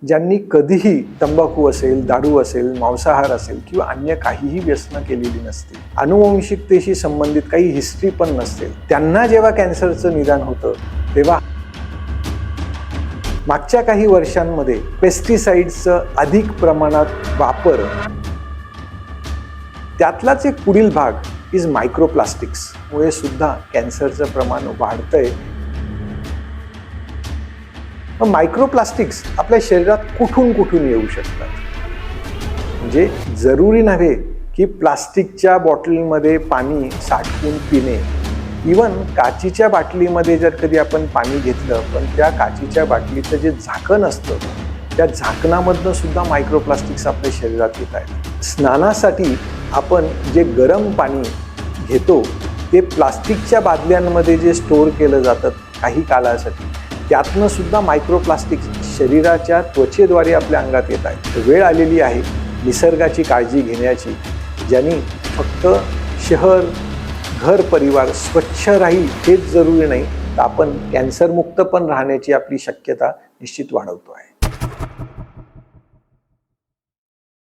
ज्यांनी कधीही तंबाखू असेल, दारू असेल, मांसाहार असेल किंवा अन्य काहीही व्यसनं केलेली नसतील, अनुवंशिकतेशी संबंधित काही हिस्ट्री पण नसतील, त्यांना जेव्हा कॅन्सरचं निदान होतं तेव्हा मागच्या काही वर्षांमध्ये पेस्टिसाइड्सचं अधिक प्रमाणात वापर, त्यातलाच एक पुढील भाग इज मायक्रोप्लास्टिक्स मुळे सुद्धा कॅन्सरचं प्रमाण वाढतंय. मायक्रोप्लास्टिक्स आपल्या शरीरात कुठून कुठून येऊ शकतात. म्हणजे जरुरी नव्हे की प्लास्टिकच्या बॉटलमध्ये पाणी साठवून पिणे. इवन काचीच्या बाटलीमध्ये जर कधी आपण पाणी घेतलं पण त्या काचीच्या बाटलीचं जे झाकण असतं त्या झाकणामधनं सुद्धा मायक्रोप्लास्टिक्स आपल्या शरीरात येत आहेत. स्नानासाठी आपण जे गरम पाणी घेतो ते प्लास्टिकच्या बादल्यांमध्ये जे स्टोअर केलं जातं काही काळासाठी, त्यातनं सुद्धा मायक्रोप्लास्टिक्स शरीराच्या त्वचेद्वारे आपल्या अंगात येत आहेत. वेळ आलेली आहे निसर्गाची काळजी घेण्याची, ज्यांनी फक्त शहर, घर, परिवार स्वच्छ राहील हेच जरुरी नाही, तर आपण कॅन्सरमुक्त पण राहण्याची आपली शक्यता निश्चित वाढवतो आहे.